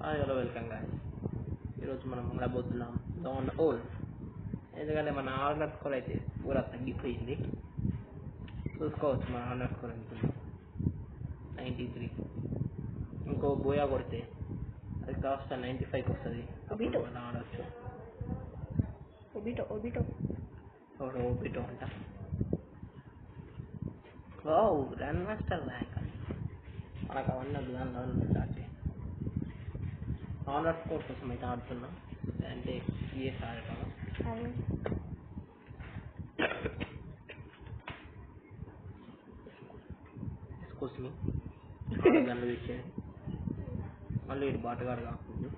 Hello welcome guys. ఈరోజు మనం ఆడబోతున్నాం down whole. ఎందుకంటే మన ఆర్డర్ స్కోర్ అయితే పూరా తగ్గిపోయింది. చూసుకోవచ్చు మన ఆర్డర్ స్కోర్ ఎంత 93. ఇంకో బోయా కొడితే అది కాస్త 95కి వస్తుంది. మనం ఆడవచ్చు. ఓబిటో అంట. Wow, grand master rank. మనకు అవన్నీ దానిలో స్టార్ట్ ఆనర్ స్కోర్ కోసం అయితే ఆడుతున్నాం. అంటే సిఎస్ ఆడటం. ఎక్స్కోస్మి గన్ను తెచ్చేది. మళ్ళీ ఇటు బాటగాడు కాకుండా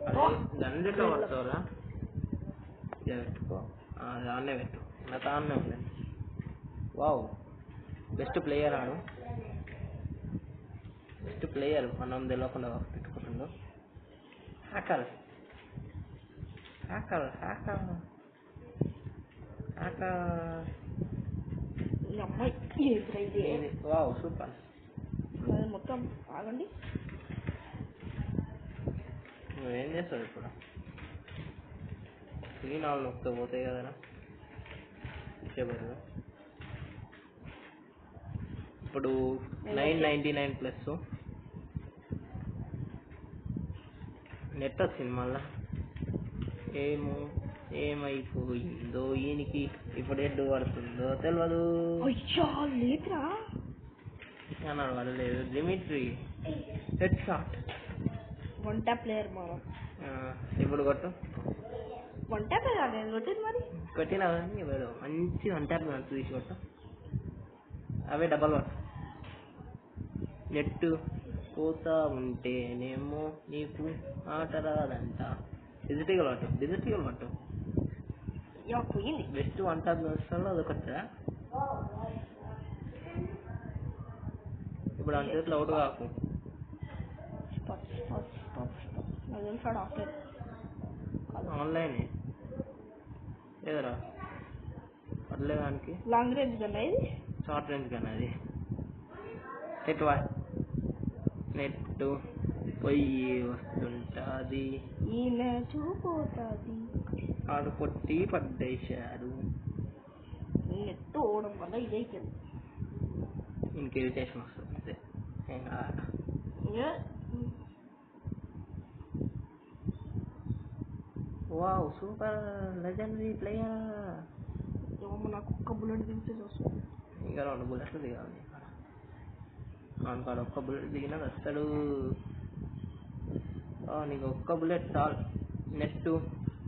అదే గన్ను ఎట్లా పడతావురా? పెట్టుకో, దాన్నే పెట్టు. నా తాన్నే ఉంది. వావ్, బెస్ట్ ప్లేయర్ ఆడు. బెస్ట్ ప్లేయర్ మనం తెలియకుండా పెట్టుకుంటుందో. Hacker hacker hacker hacker. Wow, super. మొత్తం ఆగండి. నువ్వేం చేస్తావు ఇప్పుడు? స్క్రీన్ ఆల్ నొక్కితే పోతాయి కదరా. ఇప్పుడు 999 ప్లస్ నెట్ వచ్చింది. మళ్ళా ఏమైపోయిందో ఈయనకి ఇప్పుడు ఎడ్డు పడుతుందో తెలియదు. అన్నాడు వాళ్ళు లేదు. Dmitry head shot. One tap player మనం. ఇప్పుడు కొట్టు. వన్ ట్యాప్ కొట్టింది మరి. కొట్టినా మంచి వన్ ట్యాప్ తీసి కొట్టు. అవే డబల్ వర్క్. నెట్ పోతా ఉంటేనేమో నీకు ఆట రాదంట. డిజిటల్ పట్టు. పోయింది. బెస్ట్ వన్ టాప్ వస్తాలో అదొకటా. ఇప్పుడు అంత చేతిలో అవుట్ కాకు. ఆన్లైన్ లేదరా పర్లేదానికి. లాంగ్ రేంజ్ కన్నా ఇది షార్ట్ రేంజ్ కన్నా అది. నెట్ పొయ్యి వస్తుంటుంది. ఈయన చూపోతుంది. ఆడు కొట్టి పడ్డేశాడు. నెట్ ఓవడం వల్ల ఇదైతుంది. ఇంక ఇరిటేషన్ వస్తుంది అంతే. Wow, super legendary player. నాకు ఒక్క బుల్లెట్ దిగితే వస్తుంది. ఇంకా 2 బుల్లెట్లు దిగాలి. కాడ ఒక్క బుల్లెట్ దిగినా వస్తాడు. నీకు ఒక్క బుల్లెట్ చాలు. నెట్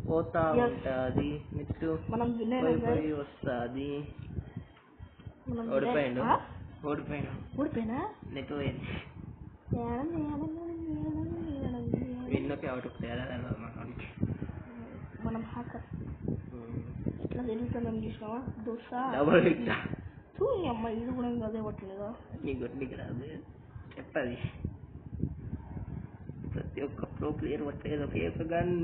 పోతా ఉంటుంది. నెట్ పోయి వస్తుంది. ఓడిపోయినా నెట్ పోయింది. విన్నోకి అవుట్ మనకి. మనం హ్యాకర్ ఎట్లా తిరుగుతున్నాం చూసినావా? Double hit. అమ్మ ఇది కూడా అదే పట్టలేదా? నీకు రాదు చెప్పది. ప్రతి ఒక్క ప్రో ప్లేయర్ పట్టేది ఒకే ఒక గన్.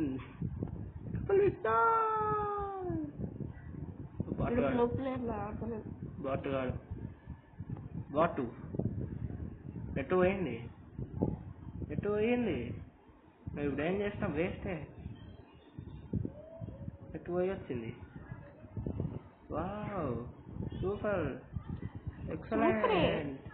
బాటు నెట్ పోయింది. నువ్వు ఇప్పుడు ఏం చేస్తావు? వేస్టే. నెట్ పోయి వచ్చింది. Wow, super, excellent.